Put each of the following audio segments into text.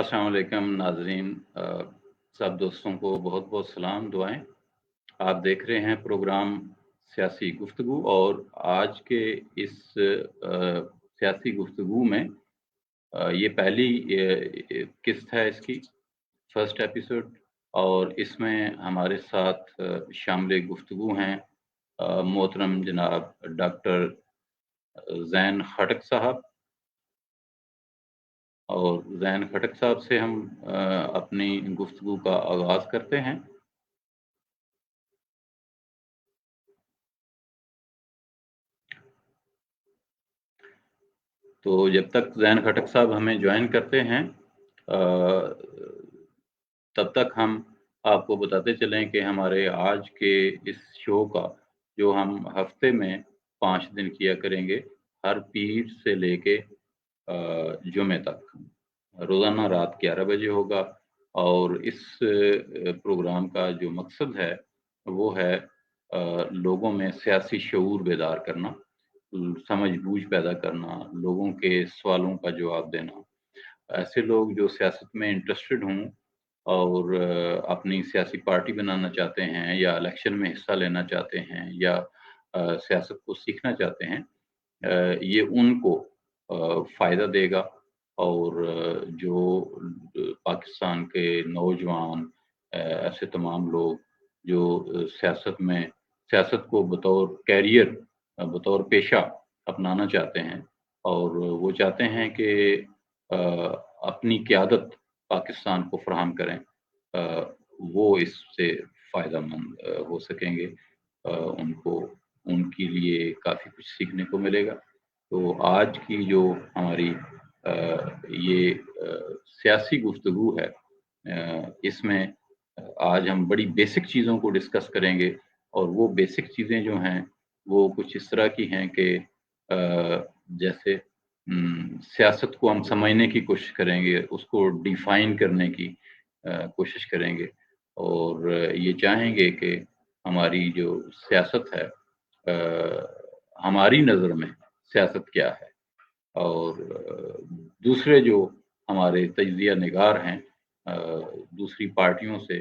अस्सलाम वालेकुम नाज़रीन। सब दोस्तों को बहुत-बहुत सलाम दुआएँ। आप देख रहे हैं प्रोग्राम सियासी गुफ्तगू और आज के इस सियासी गुफ्तगू में ये पहली किस्त है इसकी, फर्स्ट एपिसोड। और इसमें हमारे साथ शामिल गुफ्तगू हैं मोहतरम जनाब डॉक्टर ज़ैन खटक साहब। और ज़ैन खटक साहब से हम अपनी गुफ्तगू का आगाज़ करते हैं। तो जब तक ज़ैन खटक साहब हमें जॉइन करते हैं तब तक हम आपको बताते चलें कि हमारे आज के इस शो का जो हम हफ़्ते में 5 दिन किया करेंगे, हर पीर से लेके जुमे तक, रोज़ाना रात 11 बजे होगा। और इस प्रोग्राम का जो मकसद है, वो है लोगों में सियासी शऊर बेदार करना, समझ-बूझ पैदा करना, लोगों के सवालों का जवाब देना। ऐसे लोग जो सियासत में इंटरेस्टेड हों और अपनी सियासी पार्टी बनाना चाहते हैं या इलेक्शन में हिस्सा लेना चाहते हैं या सियासत को सीखना चाहते हैं, ये उनको फ़ायदा देगा। और पाकिस्तान के नौजवान ऐसे तमाम लोग जो सियासत को बतौर कैरियर बतौर पेशा अपनाना चाहते हैं और वो चाहते हैं कि अ, अपनी क़यादत पाकिस्तान को फ़राहम करें, वो इससे फ़ायदेमंद हो सकेंगे। उनको उनके लिए काफ़ी कुछ सीखने को मिलेगा। तो आज की जो हमारी ये सियासी गुफ्तगू है, इसमें आज हम बड़ी बेसिक चीज़ों को डिस्कस करेंगे और वो बेसिक चीज़ें जो हैं, वो कुछ इस तरह की हैं कि जैसे सियासत को हम समझने की कोशिश करेंगे, उसको डिफ़ाइन करने की कोशिश करेंगे और ये चाहेंगे कि हमारी जो सियासत है हमारी नज़र में सियासत क्या है। और दूसरे जो हमारे तज्ज़िया निगार हैं, दूसरी पार्टियों से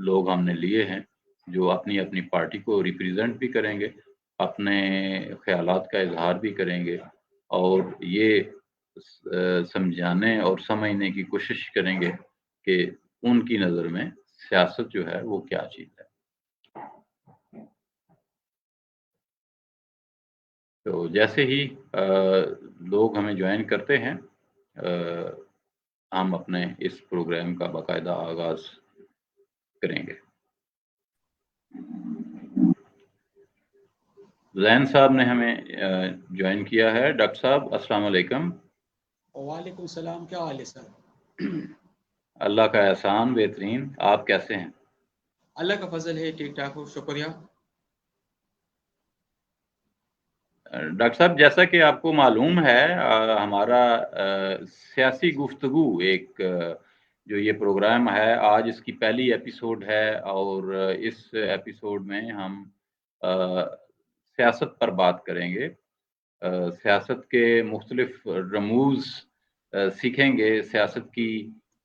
लोग हमने लिए हैं, जो अपनी-अपनी पार्टी को रिप्रेज़ेंट भी करेंगे, अपने ख़यालात का इज़हार भी करेंगे और ये समझाने और समझने की कोशिश करेंगे कि उनकी नज़र में सियासत जो है वो क्या चीज़ है। तो जैसे ही लोग हमें जॉइन करते हैं, हम अपने इस प्रोग्राम का बाकायदा आगाज़ करेंगे। ज़ैन साहब ने हमें जॉइन किया है। डॉक्टर साहब अस्सलाम वालेकुम। वालेकुम सलाम, क्या हाल है सर? अल्लाह का एहसान बेहतरीन, आप कैसे हैं? अल्लाह का फजल है, ठीक ठाक हो, शुक्रिया। डॉक्टर साहब जैसा कि आपको मालूम है हमारा सियासी गुफ्तगू एक जो ये प्रोग्राम है आज इसकी पहली एपिसोड है और इस एपिसोड में हम अ, सियासत पर बात करेंगे। सियासत के मुख्तलिफ रमूज़ सीखेंगे, सियासत की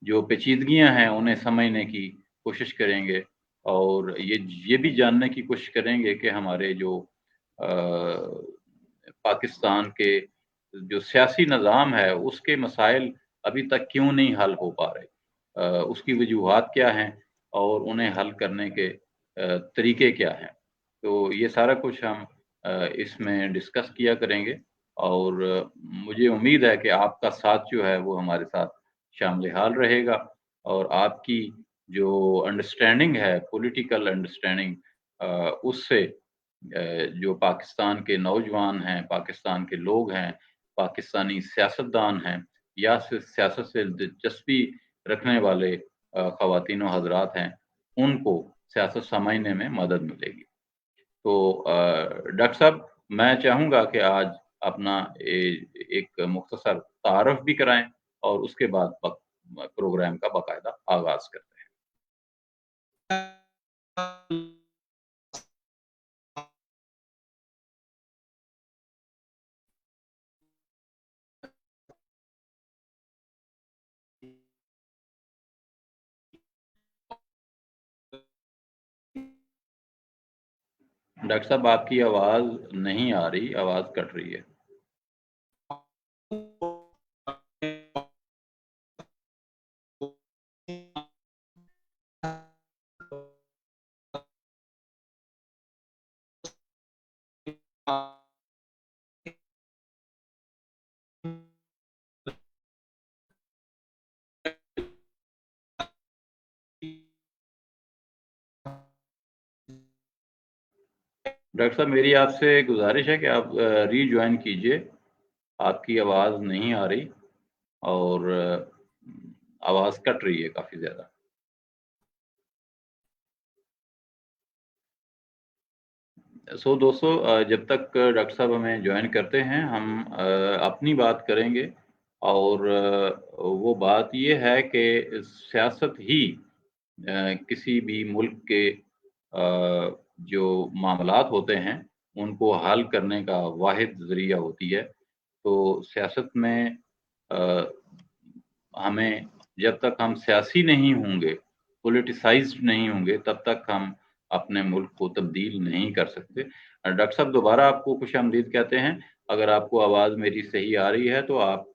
जो पेचीदगियाँ हैं उन्हें समझने की कोशिश करेंगे और ये भी जानने की कोशिश करेंगे कि हमारे जो अ, पाकिस्तान के जो सियासी निज़ाम है, उसके मसाइल अभी तक क्यों नहीं हल हो पा रहे? उसकी वजूहात क्या हैं और उन्हें हल करने के तरीके क्या हैं? तो ये सारा कुछ हम इसमें डिस्कस किया करेंगे और मुझे उम्मीद है कि आपका साथ जो है वो हमारे साथ शामिल-ए-हाल रहेगा और आपकी जो अंडरस्टैंडिंग है, पॉलिटिकल अंडरस्टैंडिंग उससे जो पाकिस्तान के नौजवान हैं, पाकिस्तान के लोग हैं, पाकिस्तानी सियासतदान हैं या सियासत से दिलचस्पी रखने वाले ख़वातीन व हज़रात हैं, उनको सियासत समझने में मदद मिलेगी। तो डॉक्टर साहब मैं चाहूँगा कि आज अपना एक मुख्तसर तारुफ भी कराएँ और उसके बाद प्रोग्राम का बाकायदा आगाज़ करते हैं। डॉक्टर साहब आपकी आवाज नहीं आ रही, आवाज कट रही है। डॉक्टर साहब मेरी आपसे गुजारिश है कि आप रीज्वाइन कीजिए, आपकी आवाज नहीं आ रही और आवाज कट रही है काफी ज्यादा। दोस्तों जब तक डॉक्टर साहब हमें ज्वाइन करते हैं हम अपनी बात करेंगे और वो बात ये है कि सियासत ही किसी भी मुल्क के जो मामलात होते हैं उनको हल करने का वाहिद ज़रिया होती है। तो सियासत में हमें जब तक हम सियासी नहीं होंगे, पॉलिटिसाइज्ड नहीं होंगे, तब तक हम अपने मुल्क को तब्दील नहीं कर सकते। डॉक्टर साहब दोबारा आपको खुशामदीद कहते हैं। अगर आपको आवाज़ मेरी सही आ रही है तो आप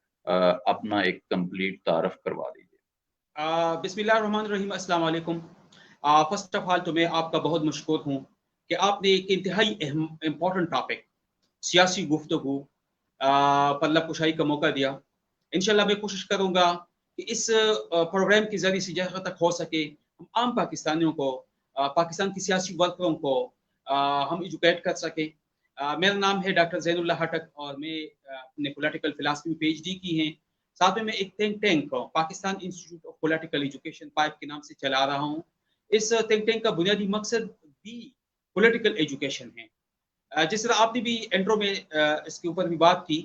अपना एक कंप्लीट तारफ़ करवा दीजिए। बिस्मिल्लाहिर्रहमानिर्रहीम, अस्सलाम वालेकुम। फर्स्ट ऑफ ऑल तो मैं आपका बहुत मशकूर हूँ कि आपने एक इंतहाई इम्पोर्टेंट टॉपिक सियासी गुफ्तगू पर लबकुशाई का मौका दिया। इंशाल्लाह मैं कोशिश करूँगा कि इस प्रोग्राम के ज़रिए से जहाँ तक हो सके हम आम पाकिस्तानियों को, पाकिस्तान की सियासी वर्करों को हम एजुकेट कर सकें। मेरा नाम है डॉक्टर ज़ैनुल्लाह हटक और मैं अपने पॉलिटिकल फिलासफी में PhD की हैं। साथ में मैं एक think tank Pakistan institute of political education pipe के नाम से चला रहा हूँ। इस थिंक टैंक का बुनियादी मकसद भी पॉलिटिकल एजुकेशन है। जिस तरह आपने भी इंट्रो में इसके ऊपर भी बात की,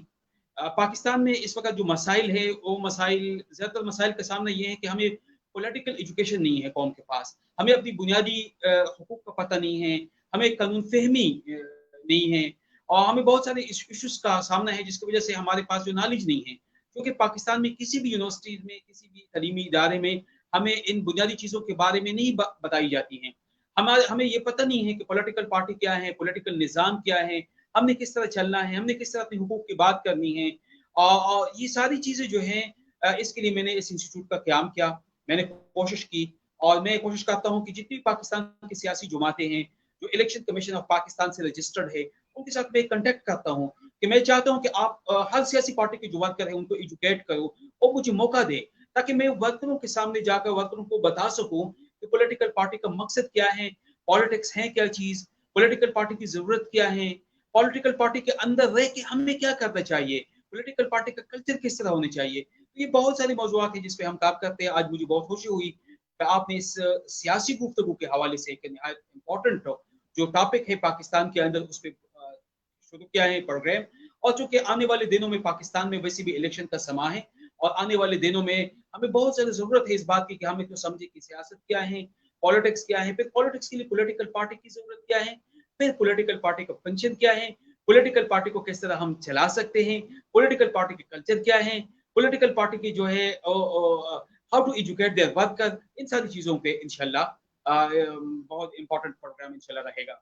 पाकिस्तान में इस वक्त जो मसाइल है वो मसाइल, ज़्यादातर मसाइल का सामना ये है कि हमें पॉलिटिकल एजुकेशन नहीं है कौम के पास, हमें अपनी बुनियादी हुकूक का पता नहीं है, हमें कानून फहमी नहीं है और हमें बहुत सारे इश्यूज का सामना है जिसकी वजह से हमारे पास जो नॉलेज नहीं है। क्योंकि पाकिस्तान में किसी भी यूनिवर्सिटीज में, किसी भी तालीमी इदारे में हमें इन बुनियादी चीज़ों के बारे में नहीं बताई जाती हैं। हमें ये पता नहीं है कि पॉलिटिकल पार्टी क्या है, पॉलिटिकल निज़ाम क्या है, हमने किस तरह चलना है, हमने किस तरह अपने हुकूक की बात करनी है। और ये सारी चीज़ें जो हैं, इसके लिए मैंने इस इंस्टीट्यूट का क़याम किया, मैंने कोशिश की और मैं कोशिश करता हूँ कि जितनी पाकिस्तान की सियासी जमातें हैं जो इलेक्शन कमीशन ऑफ पाकिस्तान से रजिस्टर्ड है, उनके साथ मैं कंटेक्ट करता हूँ कि मैं चाहता हूँ कि आप हर सियासी पार्टी की जो बात करें उनको एजुकेट करो और मुझे मौका दे ताकि मैं वर्करों के सामने जाकर वर्करों को बता सकूँ कि पॉलिटिकल पार्टी का मकसद क्या है, पॉलिटिक्स है क्या चीज़, पॉलिटिकल पार्टी की ज़रूरत क्या है, पॉलिटिकल पार्टी के अंदर रह के हमें क्या करना चाहिए, पॉलिटिकल पार्टी का कल्चर किस तरह होना चाहिए। तो ये बहुत सारे मौज़ूआत हैं जिस पे हम काम करते हैं। आज मुझे बहुत खुशी हुई कि आपने इस सियासी गुफ्तगू के हवाले से एक निहायत इम्पोर्टेंट जो टॉपिक है पाकिस्तान के अंदर उस पे शुरू किया है प्रोग्राम। और चूंकि आने वाले दिनों में पाकिस्तान में वैसे भी इलेक्शन का समा है और आने वाले दिनों में हमें बहुत ज़्यादा ज़रूरत है इस बात की कि हमें तो समझे कि सियासत क्या है, पॉलिटिक्स क्या है, फिर पॉलिटिक्स के लिए पॉलिटिकल पार्टी की ज़रूरत क्या है, फिर पॉलिटिकल पार्टी का फंक्शन क्या है, पॉलिटिकल पार्टी को किस तरह हम चला सकते हैं, पॉलिटिकल पार्टी के कल्चर क्या है, पॉलिटिकल पार्टी की जो है how to educate their worker, इन सारी चीज़ों पे इंशाल्लाह बहुत इंपॉर्टेंट प्रोग्राम इंशाल्लाह रहेगा।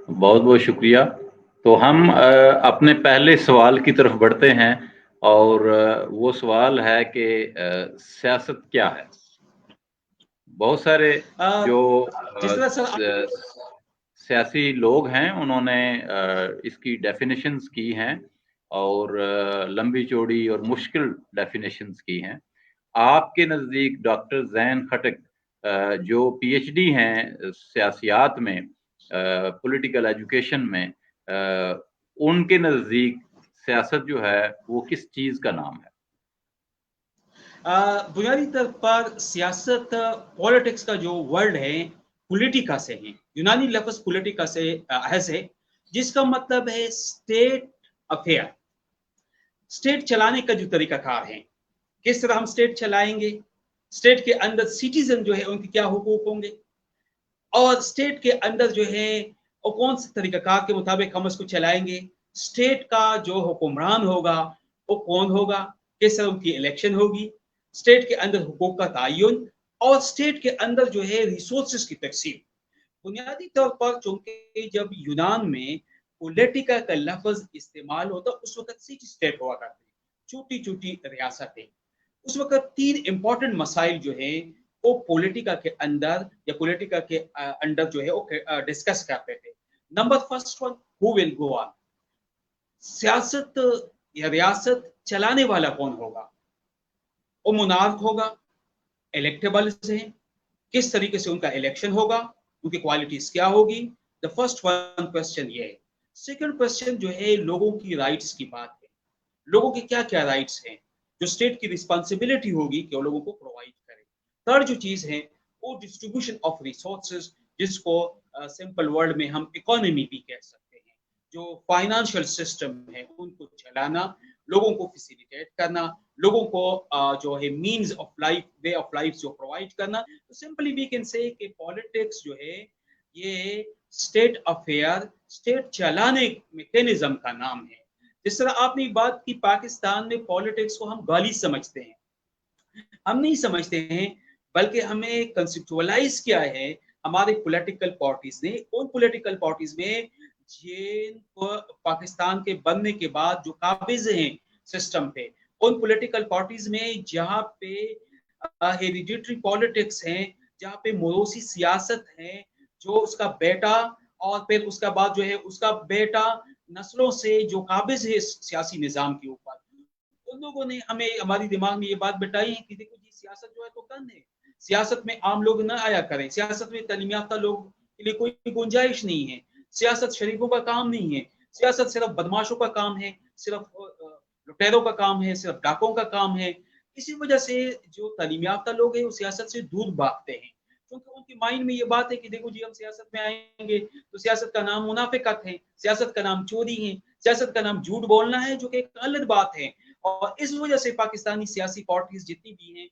बहुत बहुत शुक्रिया। तो हम अपने पहले सवाल की तरफ बढ़ते हैं और वो सवाल है कि सियासत क्या है। बहुत सारे जो सियासी लोग हैं उन्होंने इसकी डेफिनेशंस की हैं और लंबी चौड़ी और मुश्किल डेफिनेशंस की हैं। आपके नज़दीक डॉक्टर ज़ैन खटक जो PhD हैं सियासियात में, पॉलिटिकल एजुकेशन में, उनके नज़दीक सियासत जो है वो किस चीज़ का नाम है? बुनियादी तौर पर सियासत पॉलिटिक्स का जो वर्ड है पॉलिटिका से है, यूनानी लफ्ज़ पॉलिटिका से है, जिसका मतलब है स्टेट अफेयर, स्टेट चलाने का जो तरीकाकार है, किस तरह हम स्टेट चलाएंगे, स्टेट के अंदर सिटीजन जो है उनके क्या हुकूक होंगे और स्टेट के अंदर जो है वो कौन से तरीकाकार के मुताबिक हम उसको चलाएंगे, स्टेट का जो हुक्मरान होगा वो कौन होगा, किस तरह उनकी इलेक्शन होगी, स्टेट के अंदर हुकूक का तयन और स्टेट के अंदर जो है रिसोर्सेज की तकसीम। बुनियादी तौर पर चूंकि जब यूनान में पोलिटिका का लफ्ज इस्तेमाल होता उस वक्त सिटी स्टेट हुआ करते, छोटी छोटी रियासतें। उस वक्त 3 इंपॉर्टेंट मसाइल जो है वो पॉलिटिका के अंदर या पॉलिटिका के अंडर जो है वो डिस्कस करते थे। Number first one, who will go on, सियासत या रियासत चलाने वाला कौन होगा, वो मोनार्क होगा, इलेक्टेबल से, किस तरीके से उनका इलेक्शन होगा, उनकी क्वालिटीज क्या होगी। द फर्स्ट वन क्वेश्चन ये है। सेकंड क्वेश्चन जो है लोगों की राइट्स की बात है, लोगों के क्या क्या राइट्स हैं जो स्टेट की रिस्पॉन्सिबिलिटी होगी कि वो लोगों को प्रोवाइड करे। थर्ड जो चीज है वो डिस्ट्रीब्यूशन ऑफ रिसोर्सेज, जिसको सिंपल वर्ड में हम इकोनॉमी भी कह सकते हैं, जो फाइनेंशियल सिस्टम है उनको चलाना, लोगों को फैसिलिटेट करना, लोगों को जो है means of life, way of life जो प्रोवाइड करना। तो सिंपली वी कैन से कि पॉलिटिक्स जो है ये स्टेट अफेयर, स्टेट चलाने मैकेनिज्म का नाम है। जिस तरह आपने बात की पाकिस्तान में पॉलिटिक्स को हम गाली समझते हैं, हम नहीं समझते हैं, बल्कि हमें कंसेप्चुअलाइज किया है हमारे पॉलिटिकल पार्टीज ने। उन पॉलिटिकल पार्टीज में जिनको पाकिस्तान के बनने के बाद जो काबिज हैं सिस्टम पे, उन पॉलिटिकल पार्टीज में जहाँ पे हेरिडिटरी पॉलिटिक्स हैं, जहाँ पे मोरोसी सियासत है, जो उसका बेटा और फिर उसका बाद जो है उसका बेटा नस्लों से जो काबिज है सियासी निजाम के ऊपर, उन लोगों ने हमें हमारी दिमाग में ये बात बताई है कि देखो जी सियासत जो है तो कन है, सियासत में आम लोग ना आया करें, सियासत में तालीम याफ्ता लोग के लिए कोई गुंजाइश नहीं है, सियासत शरीफों का काम नहीं है, सियासत सिर्फ बदमाशों का काम है, सिर्फ लुटेरों का काम है, सिर्फ डाकों का काम है। इसी वजह से जो तालीम याफ्ता लोग हैं वो सियासत से दूर भागते हैं, क्योंकि उनके माइंड में ये बात है कि देखो जी हम सियासत में आएंगे तो सियासत का नाम मुनाफिकत है, सियासत का नाम चोरी है, सियासत का नाम झूठ बोलना है, जो कि एक गलत बात है। और इस वजह से पाकिस्तानी सियासी पार्टीज जितनी भी हैं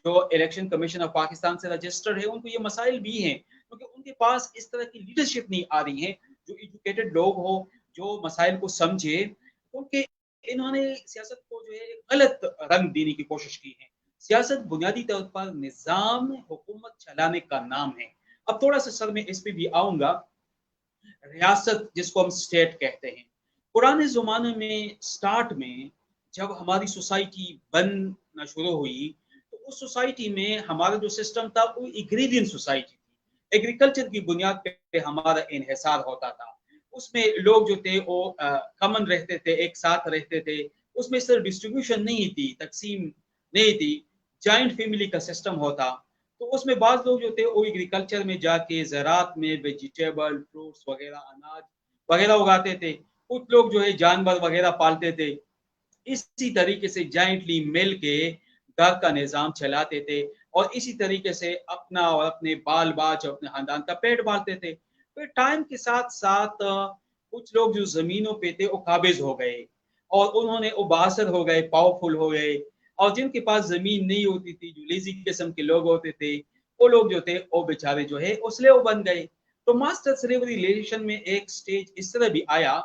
जो इलेक्शन कमीशन ऑफ पाकिस्तान से रजिस्टर्ड है, उनको ये मसाइल भी हैं, क्योंकि उनके पास इस तरह की लीडरशिप नहीं आ रही है जो एजुकेटेड लोग हो, जो मसाइल को समझे, क्योंकि इन्होंने सियासत को जो है गलत रंग देने की कोशिश की है। सियासत बुनियादी तौर पर निजाम हुकूमत चलाने का नाम है। अब थोड़ा सा सर मैं इस पे भी आऊंगा, रियासत जिसको हम स्टेट कहते हैं। पुराने जमाने में स्टार्ट में जब हमारी सोसाइटी बनना शुरू हुई तो उस सोसाइटी में हमारा जो सिस्टम था वो एग्रीरियन सोसाइटी थी, एग्रीकल्चर की बुनियाद पे हमारा इन्हिसार होता था। उसमें लोग जो थे वो कॉमन रहते थे, एक साथ रहते थे, उसमें सिर्फ डिस्ट्रीब्यूशन नहीं थी, तकसीम नहीं थी, जॉइंट फैमिली का सिस्टम होता। तो उसमें बाज लोग जो थे वो एग्रीकल्चर में जाके ज़राअत में वेजिटेबल, फ्रूट्स वगैरह, अनाज वगैरह उगाते थे, कुछ लोग जो है जानवर वगैरह पालते थे। इसी तरीके से जॉइंटली मिल के घर का निज़ाम चलाते थे और इसी तरीके से अपना और अपने बाल बाच और अपने खानदान का पेट पालते थे। फिर टाइम के साथ साथ कुछ लोग जो जमीनों पे थे वो काबिज हो गए और उन्होंने वो बासर हो गए, पावरफुल हो गए, और जिनके पास जमीन नहीं होती थी, जो लेजी किस्म के लोग होते थे, वो लोग जो थे वो बेचारे जो है स्लेव बन गए। तो मास्टर स्लेवरी रिलेशन में एक स्टेज इस तरह भी आया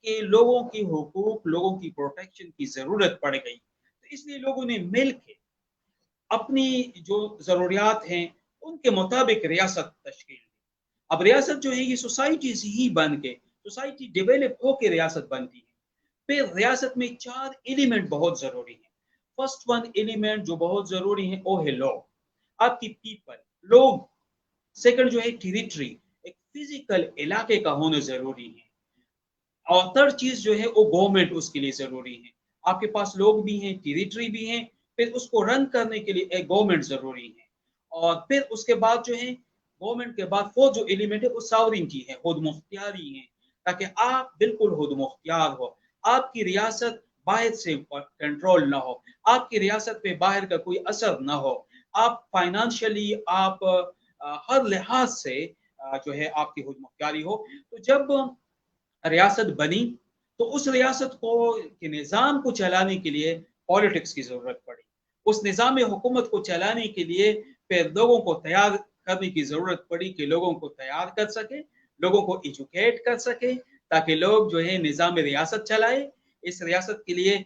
कि लोगों की हुकूक, लोगों की प्रोटेक्शन की जरूरत पड़ गई, तो इसलिए लोगों ने मिल के अपनी जो जरूरियात हैं उनके मुताबिक रियासत तश्कील दी। अब रियासत जो है ये सोसाइटी से ही बन के, सोसाइटी डेवलप होकर रियासत बनती है। फिर रियासत में 4 एलिमेंट बहुत जरूरी है। फर्स्ट वन एलिमेंट जो बहुत जरूरी है वो है लॉ, आपकी पीपल, लोग। सेकंड जो है टेरिटरी, एक फिजिकल इलाके का होना जरूरी है। और थर्ड चीज जो है वो गवर्नमेंट उसके लिए जरूरी है, आपके पास लोग भी हैं, टेरिटरी भी हैं, फिर उसको रन करने के लिए एक गवर्नमेंट जरूरी है। और फिर उसके बाद जो है गवर्नमेंट के बाद फोर्थ जो एलिमेंट है वो सॉवरेनिटी है, खुद मुख्तियारी है, ताकि आप बिल्कुल खुद मुख्तियार हो, आपकी रियासत बाहर से कंट्रोल ना हो, आपकी रियासत पे बाहर का कोई असर ना हो, आप फाइनेंशियली आप हर लिहाज से जो है आपकी खुद मुख्तियारी हो। तो जब रियासत बनी तो उस रियासत को के निज़ाम को चलाने के लिए पॉलिटिक्स की ज़रूरत पड़ी। उस निज़ाम हुकूमत को चलाने के लिए फिर लोगों को तैयार करने की ज़रूरत पड़ी कि लोगों को तैयार कर सके, लोगों को एजुकेट कर सके, ताकि लोग जो है निज़ाम रियासत चलाए। इस रियासत के लिए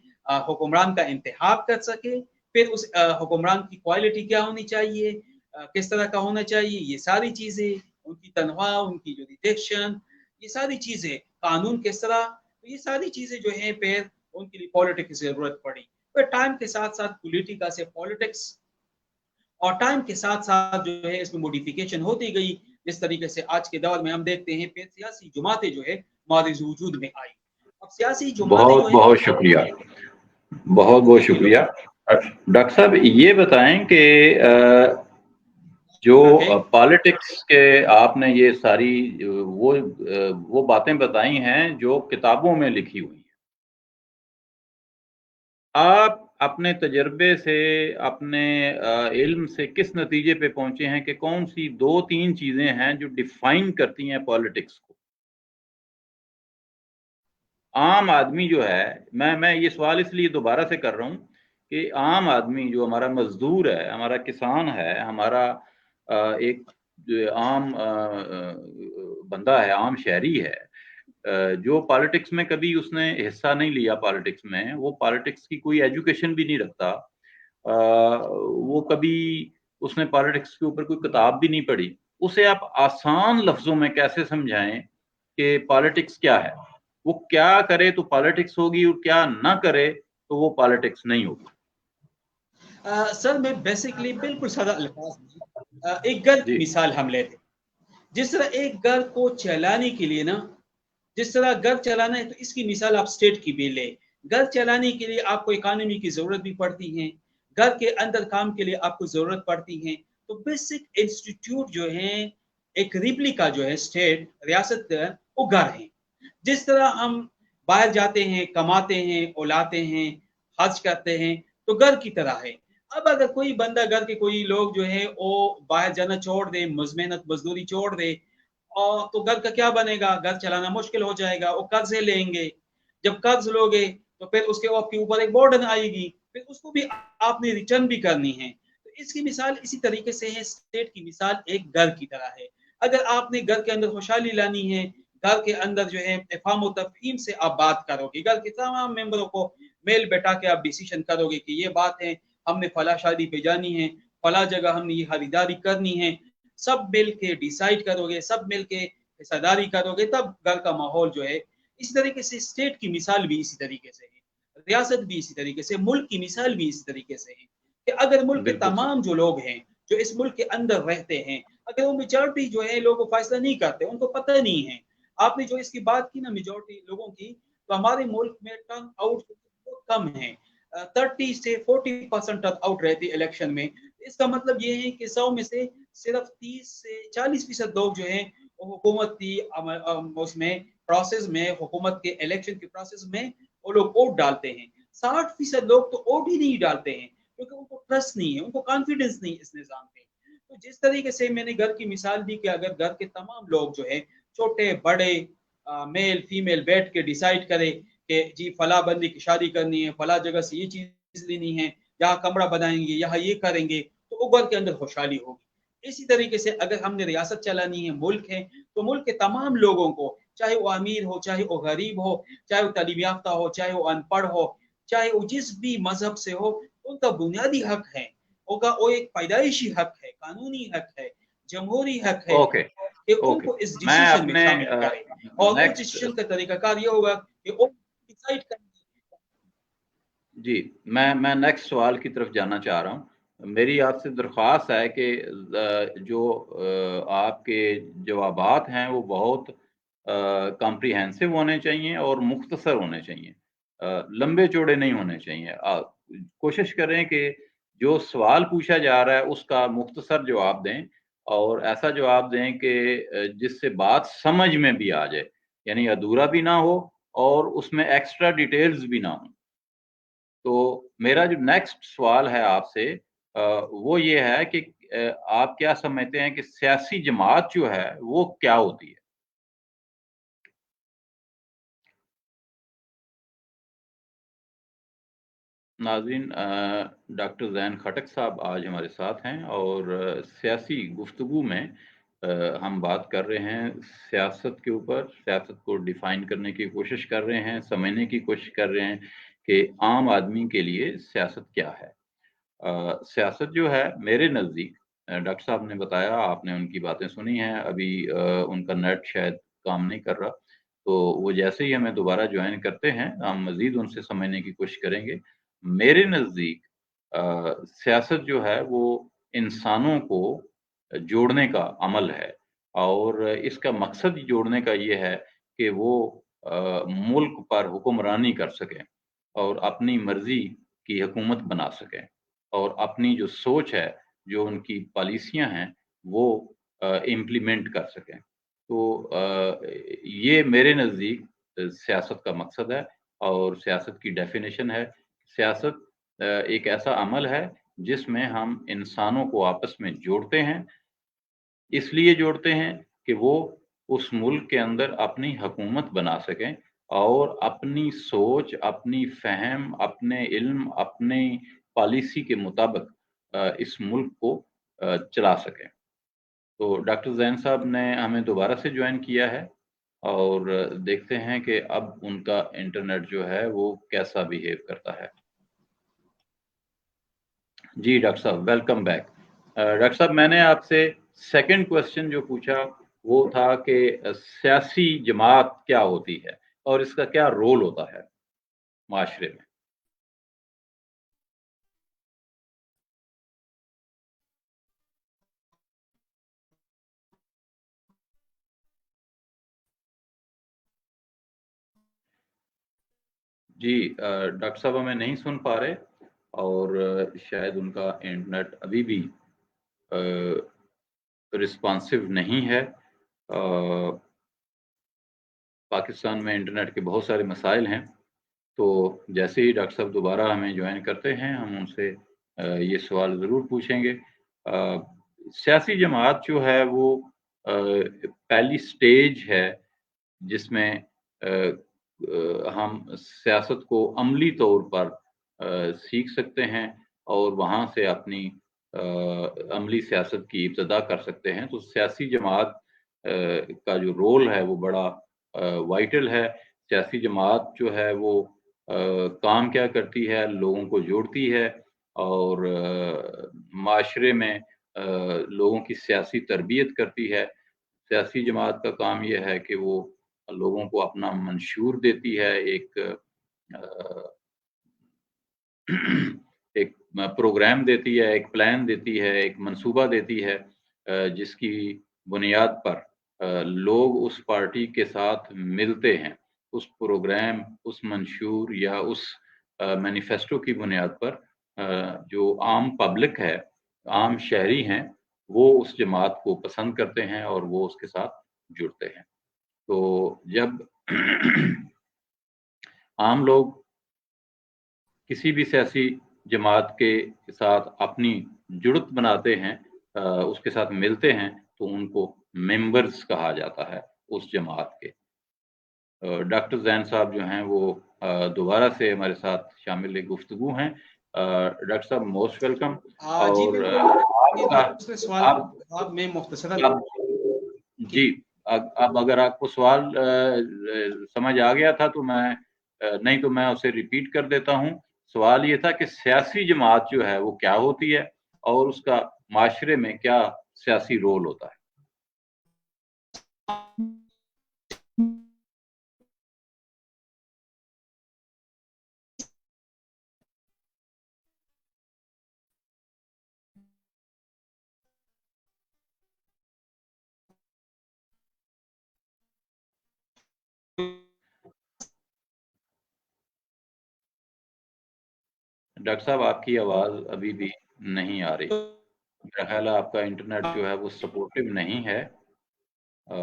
हुक्मरान का इंतखाब कर सके, फिर उस हुक्मरान की क्वालिटी क्या होनी चाहिए, किस तरह का होना चाहिए, ये सारी चीज़ें, उनकी तनख्वाह, उनकी जो रिजेक्शन, ये सारी चीज़ें, कानून किस तरह, तो ये सारी चीज़ें जो हैं फिर उनके लिए पॉलिटिक्स की ज़रूरत पड़ी। फिर टाइम के साथ-साथ पॉलिटिका से पॉलिटिक्स, और टाइम के साथ-साथ जो है इसमें मॉडिफिकेशन होती गई। जिस तरीके से आज के दौर में हम देखते हैं फिर सियासी जमातें जो है हमारे वजूद में आई। अब सियासी जमातें बहुत जो है, बहुत शुक्रिया, बहुत बहुत थैंक यू शुक्रिया। डॉक्टर साहब ये बताएं कि जो ओके। पॉलिटिक्स के आपने ये सारी वो बातें बताई हैं जो किताबों में लिखी हुई हैं, आप अपने तजर्बे से, अपने इल्म से किस नतीजे पे पहुंचे हैं कि कौन सी 2-3 चीजें हैं जो डिफाइन करती हैं पॉलिटिक्स को? आम आदमी जो है, मैं ये सवाल इसलिए दोबारा से कर रहा हूँ कि आम आदमी जो हमारा मजदूर है, हमारा किसान है, हमारा एक जो आम बंदा है, आम शहरी है, जो पॉलिटिक्स में कभी उसने हिस्सा नहीं लिया, पॉलिटिक्स में वो पॉलिटिक्स की कोई एजुकेशन भी नहीं रखता, वो कभी उसने पॉलिटिक्स के ऊपर कोई किताब भी नहीं पढ़ी, उसे आप आसान लफ्जों में कैसे समझाएं कि पॉलिटिक्स क्या है, वो क्या करे तो पॉलिटिक्स होगी और क्या ना करे तो वो पॉलिटिक्स नहीं होगी? सर मैं बेसिकली बिल्कुल सादा अल्फाज में एक घर की जी मिसाल हम लेते हैं। जिस तरह एक घर को चलाने के लिए ना, जिस तरह घर चलाना है, तो इसकी मिसाल आप स्टेट की भी ले। घर चलाने के लिए आपको इकोनॉमी की जरूरत भी पड़ती है, घर के अंदर काम के लिए आपको जरूरत पड़ती है। तो बेसिक इंस्टीट्यूट जो है, एक रिप्लिका जो है स्टेट, रियासत वो घर है। जिस तरह हम बाहर जाते हैं, कमाते हैं, उलाते हैं, हज करते हैं, तो घर की तरह है। अब अगर कोई बंदा, घर के कोई लोग जो है वो बाहर जाना छोड़ दे, मेहनत मजदूरी छोड़ दे, और तो घर का क्या बनेगा, घर चलाना मुश्किल हो जाएगा, वो कर्जे लेंगे। जब कर्ज लोगे तो फिर उसके आपके ऊपर एक बर्डन आएगी, फिर उसको भी आपने रिटर्न भी करनी है। तो इसकी मिसाल इसी तरीके से है, स्टेट की मिसाल एक घर की तरह है। अगर आपने घर के अंदर खुशहाली लानी है, घर के अंदर जो है इफ़हाम व तफ़हीम से आप बात करोगे, घर के तमाम मेंबरों को मेल बैठा के आप डिसीजन करोगे कि ये बात है, हमने फला शादी पे जानी है, फला जगह हमने ये खरीदारी करनी है, सब मिल के डिसाइड करोगे, सब मिल के हिस्सेदारी करोगे, तब घर का माहौल जो है। इसी तरीके से स्टेट की मिसाल भी इसी तरीके से है, रियासत भी इसी तरीके से, मुल्क की मिसाल भी इसी तरीके से है कि अगर मुल्क के बिल्कुल सही। तमाम जो लोग हैं, जो इस मुल्क के अंदर रहते हैं, अगर वो मेजॉरिटी जो है लोग फैसला नहीं करते, उनको पता नहीं है। आपने जो इसकी बात की ना मेजॉरिटी लोगों की, तो हमारे मुल्क में टर्न आउट बहुत कम है। 30 से 40% टर्न आउट रहती है इलेक्शन में। इसका मतलब ये है कि 100 में से सिर्फ 30 से 40% लोग जो हैं वो हुकूमत की उसमें प्रोसेस में, हुकूमत के इलेक्शन के प्रोसेस में वो लोग वोट डालते हैं। 60% लोग तो वोट ही नहीं डालते हैं, क्योंकि उनको ट्रस्ट नहीं है, उनको कॉन्फिडेंस नहीं है इस निज़ाम पे। तो जिस तरीके से मैंने घर की मिसाल दी कि अगर घर के तमाम लोग जो है, छोटे बड़े, मेल फीमेल बैठ के डिसाइड करें कि जी फला बंदी की शादी करनी है, फला जगह से ये चीज लेनी है, यहाँ कमरा बनाएंगे, यहाँ ये करेंगे, तो वो घर के अंदर खुशहाली होगी। इसी तरीके से अगर हमने रियासत चलानी है, मुल्क है, तो मुल्क के तमाम लोगों को, चाहे वो अमीर हो, चाहे वो गरीब हो, चाहे वो तालीम याफ्ता हो, चाहे वो अनपढ़ हो, चाहे वो जिस भी मजहब से हो, उनका बुनियादी हक है, होगा वो एक पैदाइशी हक है, कानूनी हक है, जमहूरी हक है ओके कि ओके। उनको इस मैं डिसीजन में अपने शामिल करें। और उस नेक्स्ट डिसीजन का तरीकाकार ये होगा कि वो डिसाइड करें। जी, मैं नेक्स्ट सवाल की तरफ जाना चाह रहा हूँ। मेरी आपसे दरख्वास्त है कि जो आपके जवाबात हैं वो बहुत कॉम्प्रिहेंसिव होने चाहिए और मुख्तसर होने चाहिए, लंबे चौड़े नहीं होने चाहिए। कोशिश करें कि जो सवाल पूछा जा रहा है उसका मुख्तसर जवाब दें और ऐसा जवाब दें कि जिससे बात समझ में भी आ जाए, यानी अधूरा भी ना हो और उसमें एक्स्ट्रा डिटेल्स भी ना हो। तो मेरा जो नेक्स्ट सवाल है आपसे वो ये है कि आप क्या समझते हैं कि सियासी जमात जो है वो क्या होती है? नाज़रीन, डॉक्टर ज़ैन खटक साहब आज हमारे साथ हैं और सियासी गुफ्तगू में हम बात कर रहे हैं सियासत के ऊपर, सियासत को डिफ़ाइन करने की कोशिश कर रहे हैं, समझने की कोशिश कर रहे हैं कि आम आदमी के लिए सियासत क्या है? सियासत जो है मेरे नज़दीक डॉक्टर साहब ने बताया, आपने उनकी बातें सुनी हैं, अभी उनका नेट शायद काम नहीं कर रहा, तो वो जैसे ही हमें दोबारा ज्वाइन करते हैं, हम मज़ीद उनसे समझने की कोशिश करेंगे। मेरे नज़दीक सियासत जो है वो इंसानों को जोड़ने का अमल है और इसका मकसद जोड़ने का ये है कि वो मुल्क पर हुक्मरानी कर सकें और अपनी मर्ज़ी की हुकूमत बना सकें और अपनी जो सोच है, जो उनकी पॉलिसियाँ हैं, वो इम्प्लीमेंट कर सकें। तो ये मेरे नज़दीक सियासत का मकसद है और सियासत की डेफ़िनेशन है। सियासत एक ऐसा अमल है जिसमें हम इंसानों को आपस में जोड़ते हैं, इसलिए जोड़ते हैं कि वो उस मुल्क के अंदर अपनी हुकूमत बना सकें और अपनी सोच, अपनी फ़हम, अपने इल्म, अपनी पॉलिसी के मुताबिक इस मुल्क को चला सकें। तो डॉक्टर ज़ैन साहब ने हमें दोबारा से जॉइन किया है और देखते हैं कि अब उनका इंटरनेट जो है वो कैसा बिहेव करता है। जी डॉक्टर साहब, वेलकम बैक। डॉक्टर साहब, मैंने आपसे सेकंड क्वेश्चन जो पूछा वो था कि सियासी जमात क्या होती है और इसका क्या रोल होता है माशरे में? जी डॉक्टर साहब हमें नहीं सुन पा रहे और शायद उनका इंटरनेट अभी भी रिस्पॉन्सिव नहीं है। पाकिस्तान में इंटरनेट के बहुत सारे मसाइल हैं, तो जैसे ही डॉक्टर साहब दोबारा हमें ज्वाइन करते हैं, हम उनसे ये सवाल ज़रूर पूछेंगे। सियासी जमात जो है वो पहली स्टेज है जिसमें हम सियासत को अमली तौर पर सीख सकते हैं और वहाँ से अपनी अमली सियासत की इब्तिदा कर सकते हैं। तो सियासी जमात का जो रोल है वो बड़ा वाइटल है। सियासी जमात जो है वो काम क्या करती है, लोगों को जोड़ती है और माशरे में लोगों की सियासी तरबियत करती है। सियासी जमात का काम ये है कि वो लोगों को अपना मंशूर देती है, एक एक प्रोग्राम देती है, एक प्लान देती है, एक मंसूबा देती है जिसकी बुनियाद पर लोग उस पार्टी के साथ मिलते हैं। उस प्रोग्राम, उस मंशूर या उस मैनिफेस्टो की बुनियाद पर जो आम पब्लिक है, आम शहरी हैं, वो उस जमात को पसंद करते हैं और वो उसके साथ जुड़ते हैं। तो जब आम लोग किसी भी सियासी जमात के साथ अपनी जुड़त बनाते हैं, उसके साथ मिलते हैं, तो उनको मेंबर्स कहा जाता है उस जमात के। डॉक्टर ज़ैन साहब जो हैं वो दोबारा से हमारे साथ शामिल गुफ्तगू हैं। डॉक्टर साहब मोस्ट वेलकम। जी और बिल्कुल, दूसरे सवाल आप बाद में मुख्तसरन अब जी, अब अगर आपको सवाल समझ आ गया था तो मैं नहीं तो मैं उसे रिपीट कर देता हूँ। सवाल ये था कि सियासी जमात जो है वो क्या होती है और उसका माशरे में क्या सियासी रोल होता है? डॉक्टर साहब आपकी आवाज़ अभी भी नहीं आ रही। मेरा ख़्याल है आपका इंटरनेट जो है वो सपोर्टिव नहीं है। अ,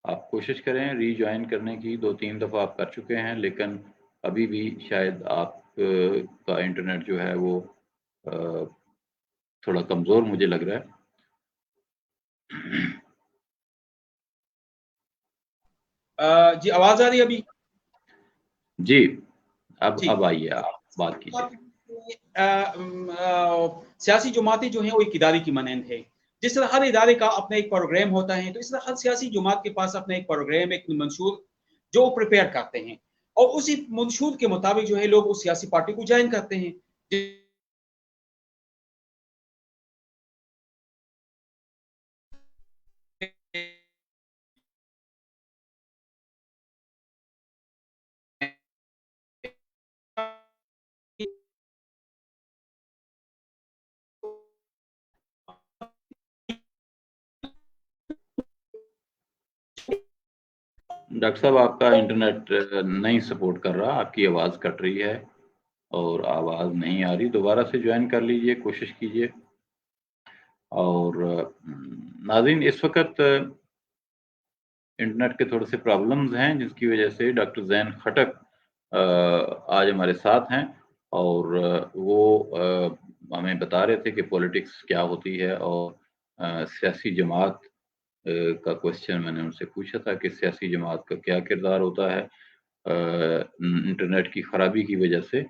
आप कोशिश करें रीजॉइन करने की, 2-3 दफ़ा आप कर चुके हैं लेकिन अभी भी शायद आप का इंटरनेट जो है वो अ, थोड़ा कमज़ोर मुझे लग रहा है। जी आवाज आ रही है अभी? जी, जी अब आइए आप बात कीजिए। सियासी जमातें जो हैं वो एक इदारे की मानंद है। जिस तरह हर इदारे का अपना एक प्रोग्राम होता है, तो इस तरह हर सियासी जमात के पास अपना एक प्रोग्राम, एक मंशूर जो प्रिपेयर करते हैं और उसी मंशूर के मुताबिक जो है लोग उस सियासी पार्टी को ज्वाइन करते हैं। डॉक्टर साहब, आपका इंटरनेट नहीं सपोर्ट कर रहा, आपकी आवाज़ कट रही है और आवाज़ नहीं आ रही। दोबारा से ज्वाइन कर लीजिए, कोशिश कीजिए। और नाज़रीन, इस वक्त इंटरनेट के थोड़े से प्रॉब्लम्स हैं, जिसकी वजह से डॉक्टर ज़ैन खटक आज हमारे साथ हैं और वो हमें बता रहे थे कि पॉलिटिक्स क्या होती है और सियासी जमात का क्वेश्चन मैंने उनसे पूछा था कि सियासी जमात का क्या किरदार होता है। इंटरनेट की खराबी की वजह से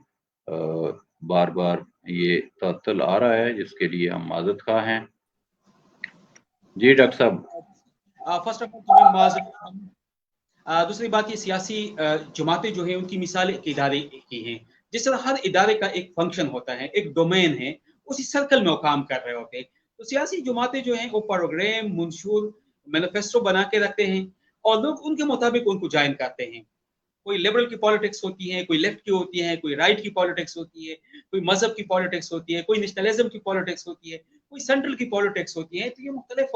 बार बार ये तातल आ रहा है, जिसके लिए हम माजरत खा हैं। जी डॉक्टर साहब। फर्स्ट ऑफ ऑल तुम्हें माजरत। दूसरी बात, ये सियासी जमातें जो है उनकी मिसाल एक इदारे की हैं। जिस तरह हर इदारे का एक फंक्शन होता है, एक डोमेन है, उसी सर्कल में वो काम कर रहे होते हैं। तो सियासी जमातें जो हैं वो प्रोग्राम, मंशूर, मैनिफेस्टो बना के रखते हैं और लोग उनके मुताबिक उनको ज्वाइन करते हैं। कोई लिबरल की पॉलिटिक्स होती है, कोई लेफ्ट की होती है, कोई राइट की पॉलिटिक्स होती है, कोई मजहब की पॉलिटिक्स होती है, कोई नेशनलिज्म की पॉलिटिक्स होती है, कोई सेंट्रल की पॉलिटिक्स होती है। तो ये मुख्तलिफ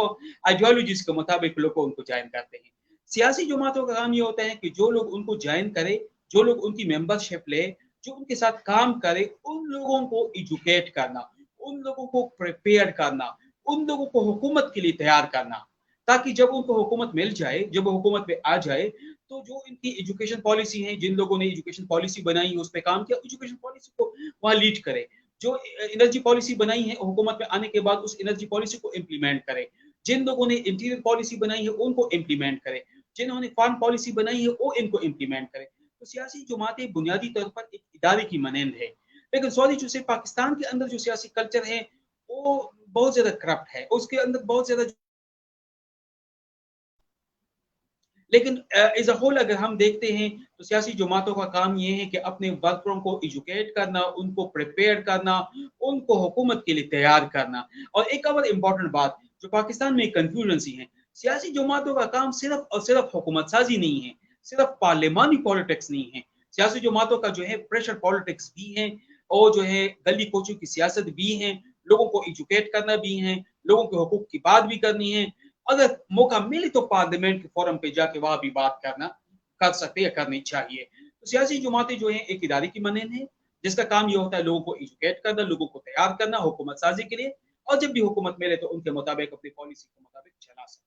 आइडियोलॉजीज के मुताबिक लोग उनको ज्वाइन करते हैं। सियासी जमातों का काम ये होता है कि जो लोग उनको ज्वाइन करे, जो लोग उनकी मेंबरशिप ले, जो उनके साथ काम करे, उन लोगों को एजुकेट करना, उन लोगों को प्रिपेयर करना, उन लोगों को हुकूमत के लिए तैयार करना, ताकि जब उनको हुकूमत मिल जाए, जब हुकूमत में आ जाए, तो जो इनकी एजुकेशन पॉलिसी है, जिन लोगों ने एजुकेशन पॉलिसी बनाई है, उस पर काम किया, एजुकेशन पॉलिसी को वहां लीड करे। जो एनर्जी पॉलिसी बनाई है हुकूमत में आने के बाद, उस एनर्जी पॉलिसी को इम्प्लीमेंट करे। जिन लोगों ने इंटीरियर पॉलिसी बनाई है उनको इम्प्लीमेंट करे। जिन्होंने फॉरेन पॉलिसी बनाई है वो इनको इम्प्लीमेंट करे। तो सियासी जमातें बुनियादी तौर पर एक इदारे की मानंद है। लेकिन सॉरी जो से पाकिस्तान के अंदर जो सियासी कल्चर है वो बहुत ज्यादा करप्ट है, उसके अंदर बहुत ज्यादा। लेकिन एज अ होल अगर हम देखते हैं तो सियासी जमातों का काम ये है कि अपने वर्करों को एजुकेट करना, उनको प्रिपेयर करना, उनको हुकूमत के लिए तैयार करना। और एक और इम्पोर्टेंट बात जो पाकिस्तान में कंफ्यूजन है, सियासी जमातों का काम सिर्फ और सिर्फ हुकूमत साजी नहीं है, सिर्फ पार्लिमानी पॉलिटिक्स नहीं है। सियासी जमातों का जो है प्रेशर पॉलिटिक्स भी है, और जो है गली कोचों की सियासत भी है, लोगों को एजुकेट करना भी है, लोगों के हुकूक की बात भी करनी है। अगर मौका मिले तो पार्लियामेंट के फोरम पे जाके वहां भी बात करना कर सकते या करनी चाहिए। तो सियासी जमातें जो है एक इदारे की मानंद है, जिसका काम ये होता है लोगों को एजुकेट करना, लोगों को तैयार करना हुकूमत साजी के लिए, और जब भी हुकूमत मिले तो उनके मुताबिक अपनी पॉलिसी के मुताबिक चला सकते।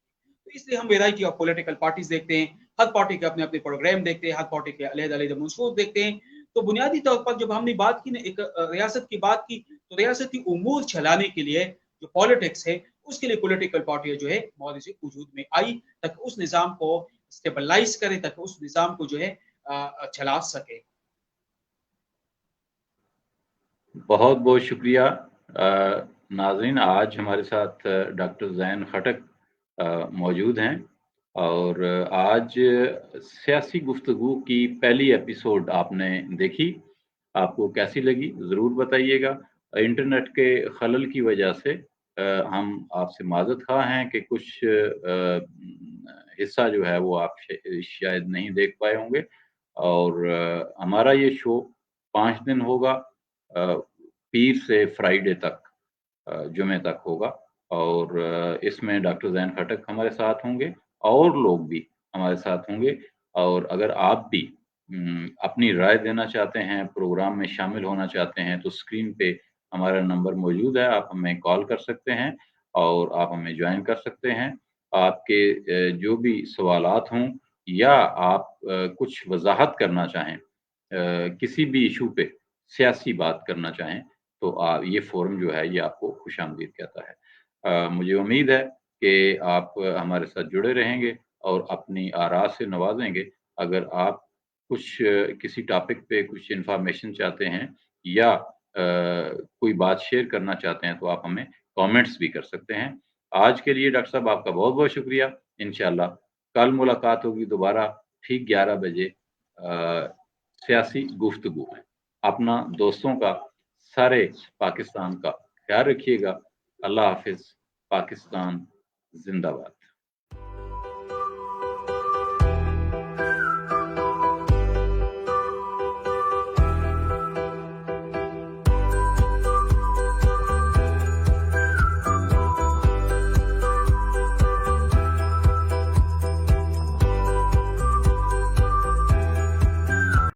तो इसलिए हम वेराइटी ऑफ पॉलिटिकल पार्टीज देखते हैं, हर पार्टी के अपने अपने प्रोग्राम देखते हैं, हर पार्टी के अलग-अलग मंशूर देखते हैं। तो बुनियादी तौर पर जब हमने बात की ना, एक रियासत की बात की, तो रियासती उमूर चलाने के लिए जो पॉलिटिक्स है, उसके लिए पॉलिटिकल पार्टियां जो है मौजूद से वजूद में आई, ताकि उस निज़ाम को स्टेबलाइज करे, ताकि उस निज़ाम को जो है चला सके। बहुत बहुत शुक्रिया। नाज़रीन, आज हमारे साथ डॉक्टर ज़ैन खटक मौजूद हैं और आज सियासी गुफ्तगू की पहली एपिसोड आपने देखी। आपको कैसी लगी ज़रूर बताइएगा। इंटरनेट के खलल की वजह से हम आपसे माज़रत ख़्वाह हैं कि कुछ हिस्सा जो है वो आप शायद नहीं देख पाए होंगे। और हमारा ये शो 5 दिन होगा, पीर से फ्राइडे तक, जुमे तक होगा। और इसमें डॉक्टर ज़ैन खटक हमारे साथ होंगे और लोग भी हमारे साथ होंगे। और अगर आप भी अपनी राय देना चाहते हैं, प्रोग्राम में शामिल होना चाहते हैं, तो स्क्रीन पे हमारा नंबर मौजूद है, आप हमें कॉल कर सकते हैं और आप हमें जॉइन कर सकते हैं। आपके जो भी सवालात हों या आप कुछ वज़ाहत करना चाहें, किसी भी इश्यू पे सियासी बात करना चाहें, तो ये फ़ोरम जो है ये आपको खुशामदीद कहता है। मुझे उम्मीद है कि आप हमारे साथ जुड़े रहेंगे और अपनी आरा से नवाज़ेंगे। अगर आप कुछ किसी टॉपिक पे कुछ इन्फॉर्मेशन चाहते हैं या कोई बात शेयर करना चाहते हैं, तो आप हमें कमेंट्स भी कर सकते हैं। आज के लिए डॉक्टर साहब आपका बहुत-बहुत शुक्रिया। इंशाअल्लाह कल मुलाकात होगी दोबारा ठीक 11 बजे। सियासी गुफ्तगू में। अपना दोस्तों का, सारे पाकिस्तान का ख्याल रखिएगा। अल्लाह हाफिज। पाकिस्तान जिंदाबाद।